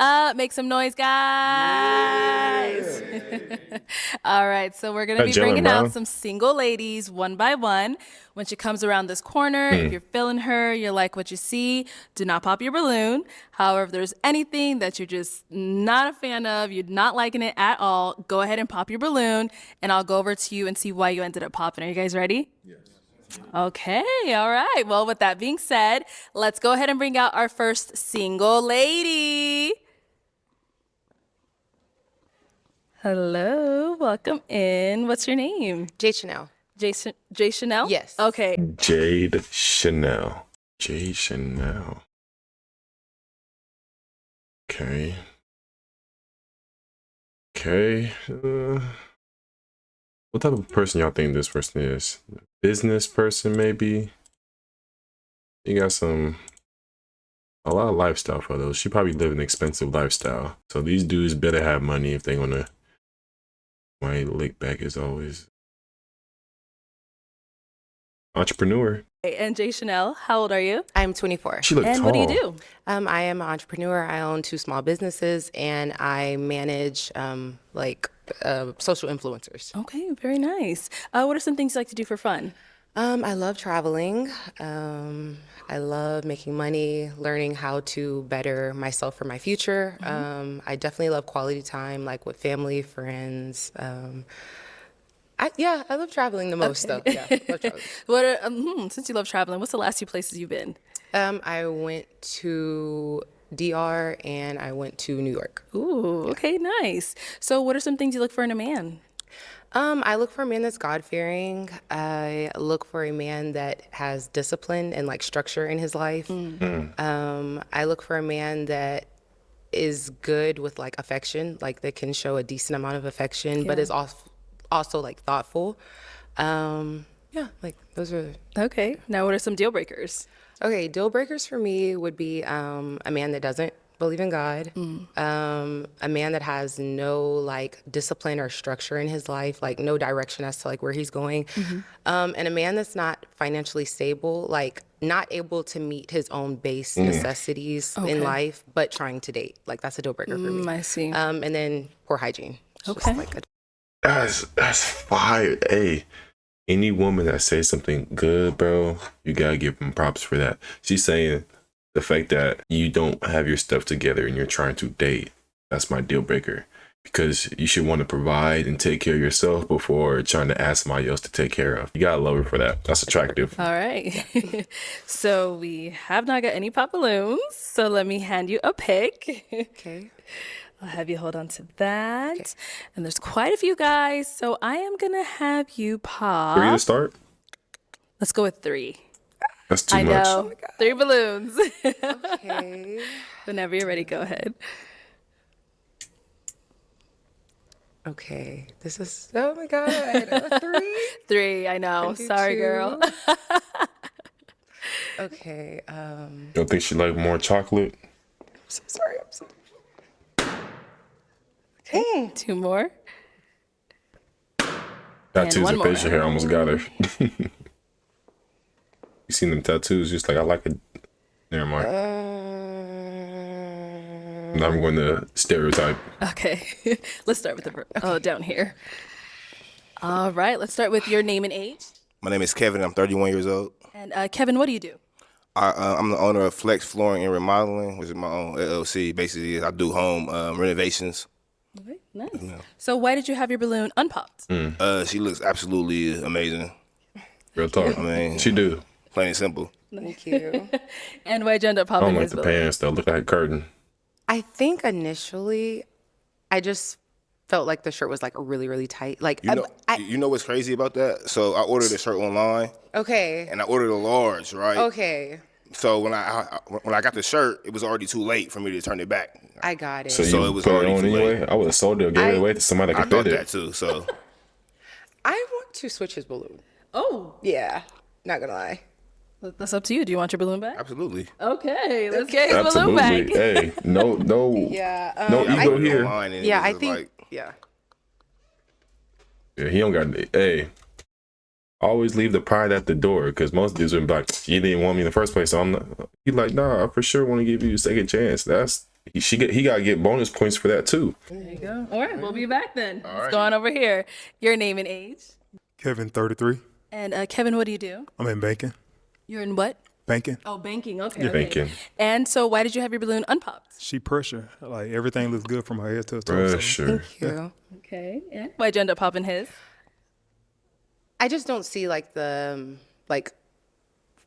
up. Make some noise, guys. All right, so we're going to be bringing out some single ladies one by one. When she comes around this corner, if you're feeling her, you like what you see, do not pop your balloon. However, if there's anything that you're just not a fan of, you're not liking it at all, go ahead and pop your balloon, and I'll go over to you and see why you ended up popping. Are you guys ready? Yes. Okay, all right. Well, with that being said, let's go ahead and bring out our first single lady. Hello, welcome in. What's your name? Jade Chanel. Jade Chanel? Yes. Okay. Jade Chanel. Jade Chanel. Okay. Okay. What type of person y'all think this person is? Business person, maybe? You got a lot of lifestyle photos. She probably live an expensive lifestyle. So these dudes better have money if they're gonna. My lick back is always entrepreneur. And Jade Chanel, how old are you? I'm 24. She look and tall. what do you do? I am an entrepreneur. I own 2 small businesses, and I manage social influencers. Okay, very nice. What are some things you like to do for fun? I love traveling. I love making money, learning how to better myself for my future. I definitely love quality time, like with family, friends. I love traveling the most, though. Yeah, love traveling. Since you love traveling, what's the last 2 places you've been? I went to DR and I went to New York. Ooh, okay, nice. So what are some things you look for in a man? I look for a man that's God-fearing. I look for a man that has discipline and like structure in his life. I look for a man that is good with like affection, like that can show a decent amount of affection, but is also like thoughtful. Like those are. Okay, now what are some deal breakers? Okay, deal breakers for me would be a man that doesn't believe in God, a man that has no like discipline or structure in his life, like no direction as to like where he's going, and a man that's not financially stable, like not able to meet his own base necessities in life, but trying to date. Like that's a deal breaker for me. I see. And then poor hygiene. It's just, Okay. like, That's fire. Hey, any woman that says something good, bro, you gotta give them props for that. She's saying the fact that you don't have your stuff together and you're trying to date, that's my deal breaker. Because you should want to provide and take care of yourself before trying to ask somebody else to take care of. You gotta love her for that. That's attractive. All right. So we have not got any pop balloons. So let me hand you a pick. Okay. I'll have you hold on to that. Okay. And there's quite a few guys. So I am going to have you pop. 3 to start? Let's go with 3. That's too much. I know. 3 balloons. Okay. Whenever you're ready, go ahead. Okay. This is, oh my God. 3? 3, I know. Sorry, 2. girl. Okay. You don't think she like more chocolate? I'm so sorry. Okay, 2 more. Tattoos one and more. facial hair almost got her. You seen them tattoos? Just like, I like it. Never mind. Now I'm going to stereotype. Okay. Let's start with down here. All right. Let's start with your name and age. My name is Kevin. I'm 31 years old. And Kevin, what do you do? I'm the owner of Flex Flooring and Remodeling, which is my own LLC. Basically, I do home renovations. Okay, nice. Yeah. So why did you have your balloon unpopped? She looks absolutely amazing. Real talk. I mean, she do. Plain and simple. Thank you. And why'd you end up I popping don't like his the balloon? pants though. Look like a curtain. I think initially, I just felt like the shirt was like really, really tight. Like, You know what's crazy about that? So I ordered a shirt online. Okay. And I ordered a large, right? Okay. So when I got the shirt, it was already too late for me to turn it back. I got it. So So you it was put it already on too anyway? late. I would have sold it or gave it away to somebody that I could thought fit that it. too. So I want to switch his balloon. Oh, Yeah. Not gonna lie. that's up to you. Do you want your balloon back? absolutely. Okay, let's get his balloon Absolutely. back. Hey, no, Yeah. no ego I- here. Online and it Yeah, was I just think. like, Yeah. Yeah, he don't got. Hey, always leave the pride at the door, because most dudes would be like, "You didn't want me in the first place." So I'm not. He like, nah, I for sure want to give you a second chance. That's he got to get bonus points for that too. There you go. All right, we'll be back then. Let's go on over here. Your name and age. Kevin, 33. And Kevin, what do you do? I'm in banking. You're in what? Banking. Oh, banking. Okay. Yeah, okay. banking. And so why did you have your balloon unpopped? She pressure. Like everything looks good from her head to her toe. Pressure. Thank you. Okay. And why'd you end up popping his? I just don't see like the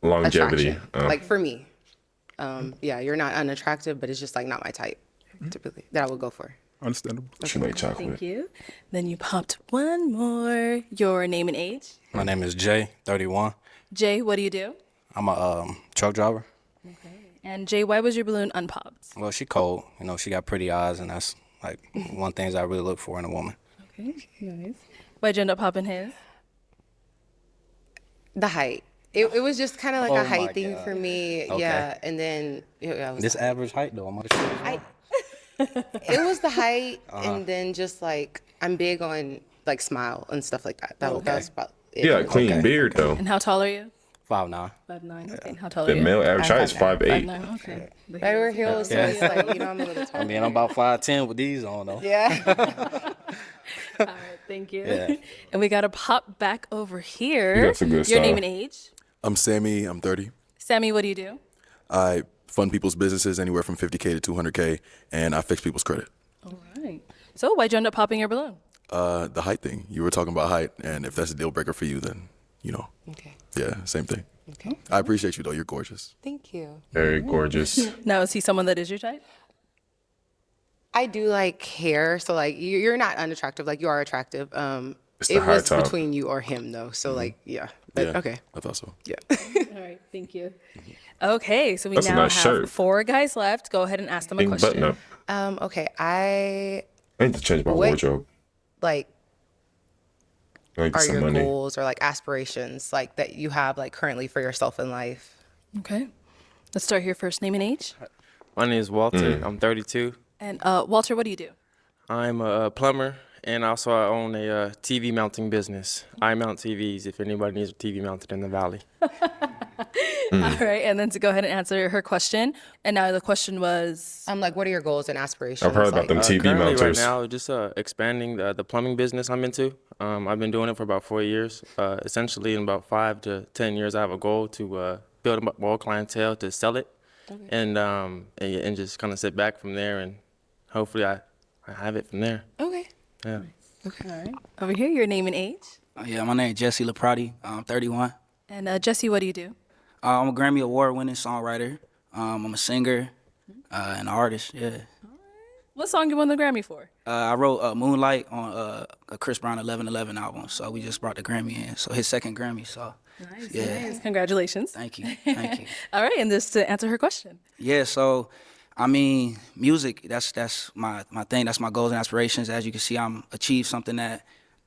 Longevity. attraction. Like for me, yeah, you're not unattractive, but it's just like not my type typically that I would go for. Understandable. She like chocolate. Thank you. Then you popped one more. Your name and age. My name is Jay, 31. Jay, what do you do? I'm a truck driver. And Jay, why was your balloon unpopped? Well, she cold. You know, she got pretty eyes, and that's like one things I really look for in a woman. Okay, nice. Why'd you end up popping his? The height. It was just kind of like Oh a my height thing God. for me. Okay. Yeah, and then I was This average height, though, I'm not sure. it was the height, and then just like I'm big on like smile and stuff like that. That's about it. Yeah, clean beard though. And how tall are you? 5'9". 5'9". Okay. How tall are The you? male average height is 5'8". 5'9". Okay. I wear heels, so it's like I'm a little tall. I mean, I'm about 5'10" with these on, though. Yeah. All right. Thank you. Yeah. And we got to pop back over here. You got some good Your name style. and age. I'm Sammy. I'm 30. Sammy, what do you do? I fund people's businesses anywhere from 50K to 200K, and I fix people's credit. All right. So why'd you end up popping your balloon? The height thing. You were talking about height, and if that's a deal breaker for you, then, Okay. yeah, same thing. Okay. I appreciate you, though. You're gorgeous. Thank you. Very gorgeous. Now, is he someone that is your type? I do like hair, so like you're not unattractive. Like you are attractive. It's the It high was top. between you or him though. So like yeah. But, Yeah. Okay. I thought so. Yeah. All right. Thank you. Okay. So we That's a now nice have shirt. 4 guys left. Go ahead and ask them a Pink question. button up. Okay. I I need to change my What- wardrobe. like I need to get are some your money. goals or like aspirations like that you have like currently for yourself in life? Okay. Let's start here first. Name and age. My name is Walter. I'm 32. And Walter, what do you do? I'm a plumber, and also I own a TV mounting business. I mount TVs if anybody needs a TV mounted in the valley. All right. And then to go ahead and answer her question. And now the question was, Like what are your goals and aspirations? I've heard about like, them TV Currently mounters. right now, just expanding the plumbing business I'm into. I've been doing it for about 4 years. Essentially, in about 5 to 10 years, I have a goal to build up more clientele to sell it, and just kind of sit back from there, and hopefully I have it from there. Okay. Yeah. all right. Over here, your name and age. Yeah, my name is Jesse Laprati. I'm 31. And Jesse, what do you do? I'm a Grammy Award-winning songwriter. I'm a singer and an artist. Yeah. What song you won the Grammy for? I wrote Moonlight on a Chris Brown 11:11 album, so we just brought the Grammy in. So his second Grammy. So Nice. Congratulations. thank you, thank you. All right. And this to answer her question. Yeah, so I mean, music, that's my thing. That's my goals and aspirations. As you can see, I'm achieved something that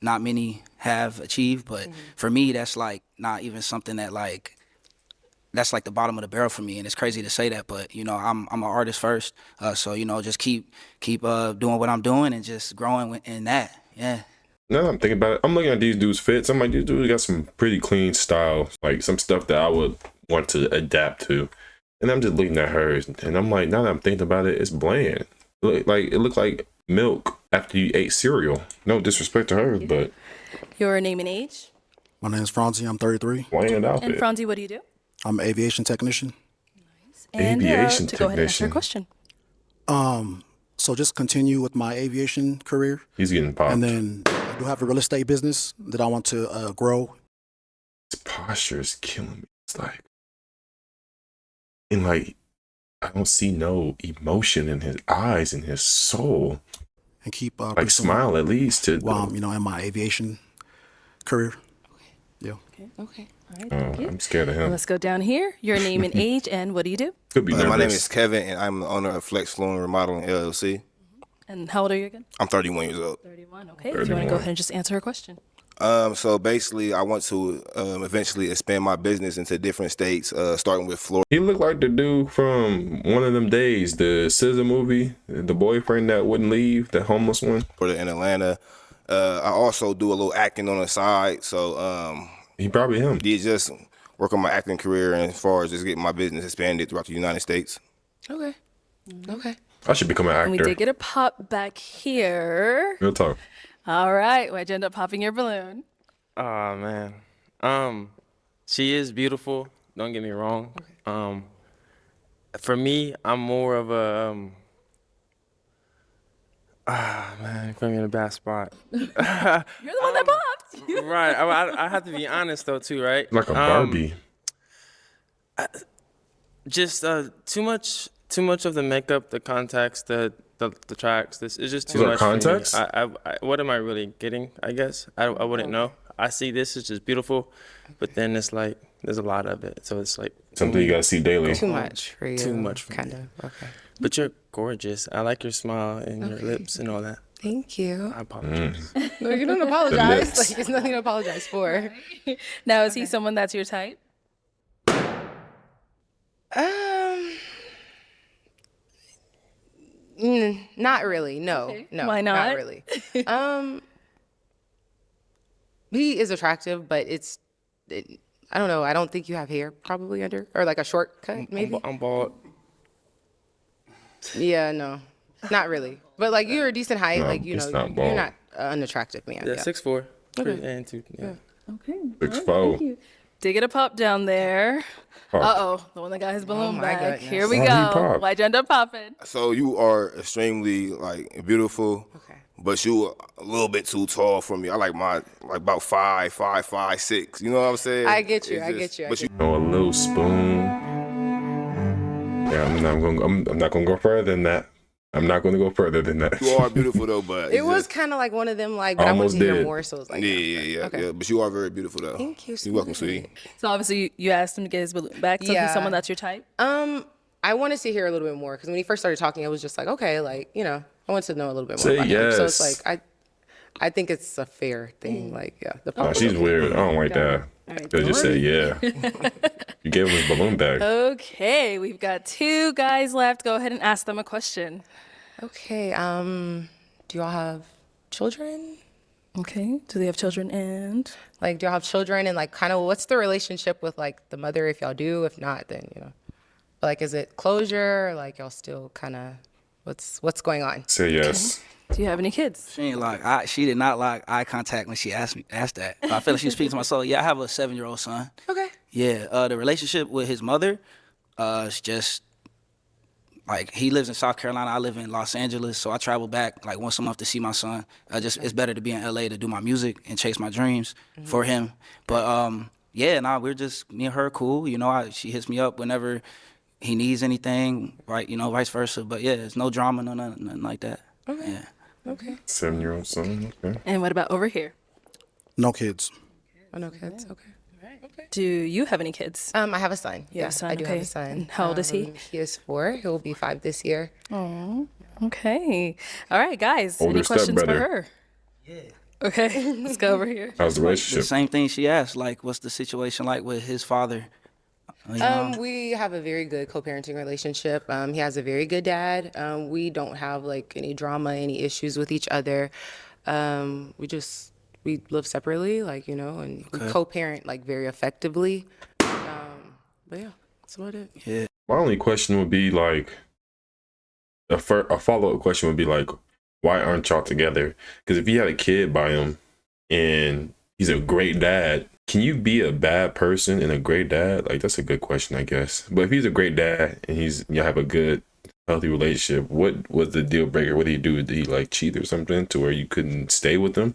not many have achieved, but for me, that's like not even something that like that's like the bottom of the barrel for me. And it's crazy to say that, but I'm an artist first. So just keep doing what I'm doing and just growing in that. Yeah. Now that I'm thinking about it, I'm looking at these dudes' fits. I'm like, these dudes got some pretty clean style, like some stuff that I would want to adapt to. And I'm just looking at hers, and I'm like, now that I'm thinking about it, it's bland. It looked like milk after you ate cereal. No disrespect to her, but Your name and age. My name is Franzi. I'm 33. bland And outfit. Franzi, what do you do? I'm an aviation technician. And Aviation to go ahead and answer her technician. question. So just continue with my aviation career. He's getting popped. And then I do have a real estate business that I want to grow. His posture is killing me. It's like, and like, I don't see no emotion in his eyes and his soul. And keep Like, pursuing smile at least. To while I'm, in my aviation career. Yeah. Okay. All right. Thank you. I'm scared of him. Let's go down here. Your name and age, and what do you do? Could be nervous. My name is Kevin, and I'm the owner of Flex Flooring Remodeling LLC. And how old are you again? I'm 31 years old. 31. Okay. If you want to go ahead and just answer her question. So basically, I want to eventually expand my business into different states, starting with Florida. He looked like the dude from one of them days, the SZA movie, the boyfriend that wouldn't leave, the homeless one. In Atlanta. I also do a little acting on the side, so He probably him. did just work on my acting career and as far as just getting my business expanded throughout the United States. Okay. Okay. I should become an And we actor. did get a pop back here. Real talk. All right. Why'd you end up popping your balloon? Oh man. She is beautiful. Don't get me wrong. For me, I'm more of a man, you put me in a bad spot. You're the one that popped. Right. I have to be honest though too, right? Like a Barbie. Just too much of the makeup, the contacts, the tracks. This is just too Is that much contacts? for me. What am I really getting? I guess I wouldn't know. I see this is just beautiful, but then it's like there's a lot of it, so it's like Something you gotta see daily. Too much for you. Too much for kind me. of. Okay. But you're gorgeous. I like your smile and your lips and all that. Thank you. I apologize. No, you don't apologize. lips. Like, there's nothing to apologize for. Now, is he someone that's your type? Not really. No, Okay. no. Why not? Not really. He is attractive, but I don't know. I don't think you have hair probably under, or like a short cut maybe. I'm bald. Yeah, no, not really. But like you're a decent height. No, like you he's know, not you're bald. not an unattractive man. Yeah, Yeah. 6'4". Okay. And 2. Yeah. Okay. 6'4". Did get a pop down there. Pop. Uh-oh. The one that got his balloon my back. goodness. Here we Why'd he go. pop? Why'd you end up popping? So you are extremely like beautiful, Okay. but you a little bit too tall for me. I like my like about 5'6". You know what I'm saying? I get you. It's I just- get you. I But get you Oh, a little spoon. Yeah, I'm not gonna go further than that. I'm not gonna go further than that. you are beautiful though, but It was kind of like one of them, like, but I wanted Almost to hear did. more, so it was like, yeah. Okay. But you are very beautiful though. Thank you, You're welcome, sweetie. sweetie. So obviously you asked him to get his balloon back. So Yeah. he's someone that's your type? I wanted to hear a little bit more because when he first started talking, I was just like, okay, like, you know, I wanted to know a little bit more Say about him. So it's yes. like, I think it's a fair thing. Like, yeah, the Nah, pop. she's weird. I don't like that. They just say yeah. You gave him his balloon back. Okay. We've got 2 guys left. Go ahead and ask them a question. Okay. Do y'all have children? Okay. Do they have children and? Like, do y'all have children? And like, kind of, what's the relationship with like the mother? If y'all do, if not, then you know, like, is it closure? Or, like, y'all still kind of, what's going on? Say yes. Do you have any kids? She did not like eye contact when she asked that. I feel like she was speaking to my soul. Yeah, I have a 7-year-old son. Okay. Yeah, the relationship with his mother, it's just like he lives in South Carolina. I live in Los Angeles, so I travel back like once a month to see my son. It's better to be in LA to do my music and chase my dreams for him. But we're just me and her cool. You know, she hits me up whenever he needs anything, right? You know, vice versa. But yeah, there's no drama, nothing like that. Okay. Yeah. Okay. 7-year-old son. Okay. And what about over here? No kids. Oh, no kids. Okay. Do you have any kids? I have a son. You have a son, I do have okay. a son. And how old is he? He is 4. He'll be 5 this year. Okay. All right, guys. Older any questions for stepbrother. her? Yeah. Okay. Let's go over here. How's the The relationship? same thing she asked, like, what's the situation like with his father? You know? We have a very good co-parenting relationship. He has a very good dad. We don't have like any drama, any issues with each other. We live separately, like, you know, and we co-parent like very effectively. But yeah, that's about it. Yeah. My only question would be like, a follow-up question would be like, why aren't y'all together? Because if you had a kid by him and he's a great dad, can you be a bad person and a great dad? Like, that's a good question, I guess. But if he's a great dad and y'all have a good, healthy relationship, what was the deal breaker? What did he do? Did he like cheat or something to where you couldn't stay with him?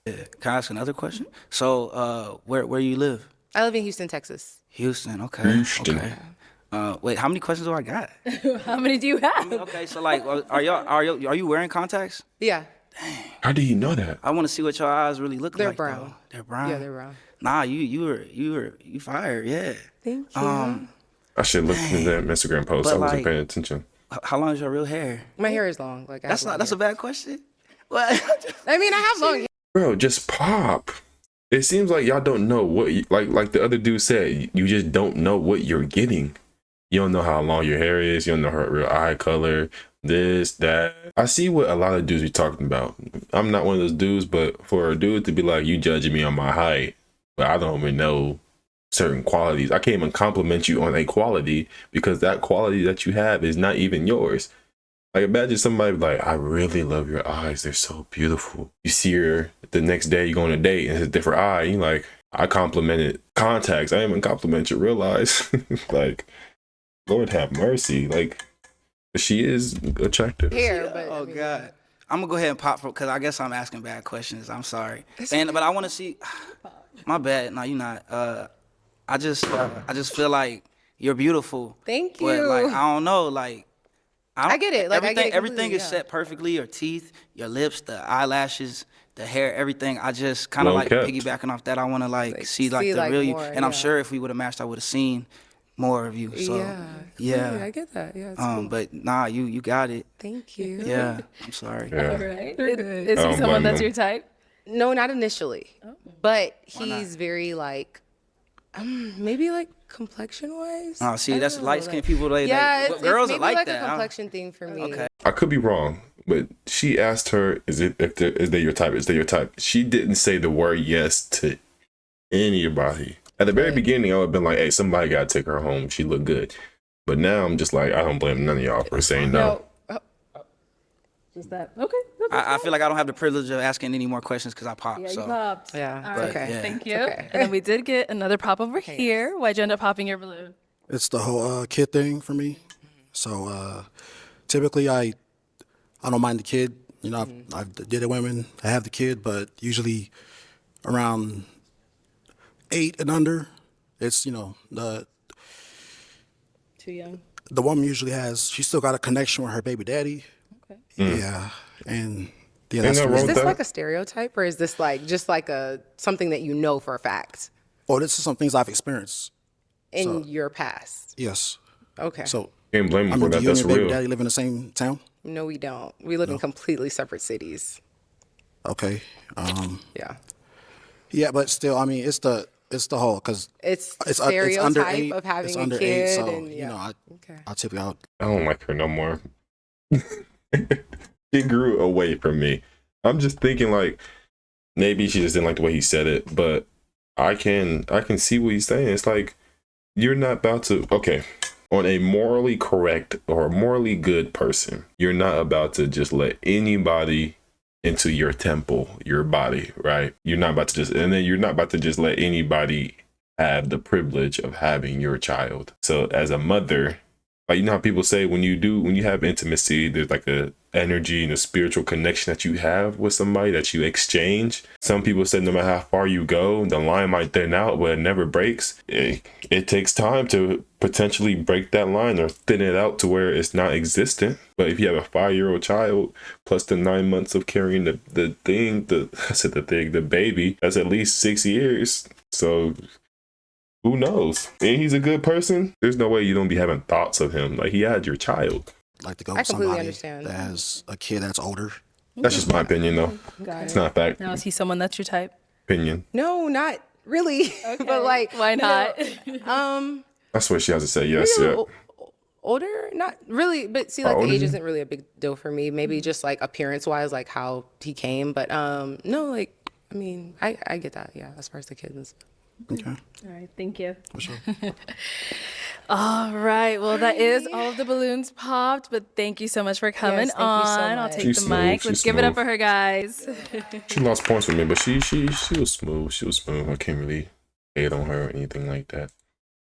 Can I ask another question? So, where you live? I live in Houston, Texas. Houston. Okay. Houston. Okay. Wait, how many questions do I got? How many do you have? Okay, so like, are you wearing contacts? Yeah, How do you know that? I want to see what your eyes really look they're like. brown. Though. They're brown. Yeah, they're brown. Nah, you fired. Yeah. Thank you. I should look at that Instagram post. But I wasn't like- paying attention. How long is your real hair? My hair is long. Like That's a bad question. What? I mean, I have long hair. Bro, just pop. It seems like y'all don't know what, like the other dude said, you just don't know what you're getting. You don't know how long your hair is. You don't know her real eye color, this, that. I see what a lot of dudes be talking about. I'm not one of those dudes, but for a dude to be like, you judging me on my height, but I don't even know certain qualities. I can't even compliment you on a quality because that quality that you have is not even yours. Like imagine somebody like, I really love your eyes. They're so beautiful. You see her the next day, you go on a date and it's a different eye. You like, I complimented contacts. I didn't even compliment your real eyes. Like, Lord have mercy. Like, she is attractive. Hair, but Oh God. I'm gonna go ahead and pop for because I guess I'm asking bad questions. I'm sorry, but I want to see. My bad. No, you're not. I just feel like you're beautiful. Thank you. But like I don't know, like I get it. Like everything, I get it everything is completely, set perfectly. Your teeth, your lips, the eyelashes, the hair, everything. I just kind of Well like kept. piggybacking off that. I want to like see see, the like, real you. more, And I'm yeah. sure if we would have matched, I would have seen more of you. So Yeah, I get that. Yeah, it's cool. but nah, you got it. Thank you. Yeah, I'm sorry. Yeah. Right? You're good. Is I he don't someone blame that's him. your type? No, not initially, but Why not? he's very like, maybe like complexion wise. Oh, see, that's light skinned people. They, Yeah, they, it's girls maybe are like like that. a I don't- complexion thing for me. Okay. I could be wrong, but she asked her, is they your type? Is they your type? She didn't say the word yes to anybody. At the very beginning, I would have been like, hey, somebody got to take her home. She looked good. But now I'm just like, I don't blame none of y'all for saying no. Just that. Okay. I feel like I don't have the privilege of asking any more questions because I popped. Yeah, you so. popped. Yeah, All it's right. okay. Yeah. Thank you. okay. And then we did get another pop over here. Why'd you end up popping your balloon? It's the whole kid thing for me. So typically I don't mind the kid. You know, I've dated women. I have the kid, but usually around 8 and under, it's the Too young. woman usually she's still got a connection with her baby daddy. Okay. Yeah, and yeah, Ain't that's no the wrong Is reason. with this that? like a stereotype, or is this like just like something that you know for a fact Oh, this is some things I've experienced. in your past? Yes. Okay. So Can't blame I him for mean, do that. you and That's your baby real. daddy live in the same town? No, we don't. We live in completely separate cities. Okay. Yeah. Yeah, but still, I mean, it's the whole because It's it's stereotype under 8, of having it's a under kid, 8, so and yeah. Okay. I typically out. I don't like her no more. It grew away from me. I'm just thinking like maybe she just didn't like the way he said it, but I can see what he's saying. It's like you're not about to on a morally correct or a morally good person, you're not about to just let anybody into your temple, your body, right? You're not about to just let anybody have the privilege of having your child. So as a mother, like, you know how people say when you have intimacy, there's like a energy and a spiritual connection that you have with somebody that you exchange. Some people say no matter how far you go, the line might thin out, but it never breaks. It takes time to potentially break that line or thin it out to where it's not existent. But if you have a 5-year-old child plus the 9 months of carrying the baby, that's at least 6 years. So who knows? And he's a good person. There's no way you don't be having thoughts of him. Like, he had your child. Like to go I with completely somebody understand. that has a kid that's older. That's just my opinion, though. Got It's it. not a fact. Now, is he someone that's your type? Opinion. No, not really. Okay. But like, Why not? I swear she has to say yes. maybe a Yeah. little older, not really. But see, like How the old is age he? isn't really a big deal for me. Maybe just like appearance wise, like how he came. But no, like I mean, I get that. Yeah, as far as the kids and stuff. Okay. All right. Thank you. For sure. All right. Well, that is all of the balloons popped, but thank you so much for coming Yes, thank you so on. I'll much. take She's the smooth, mic. she's Let's give it up smooth. for her, guys. She lost points with me, but she was smooth. She was smooth. I can't really hate on her or anything like that.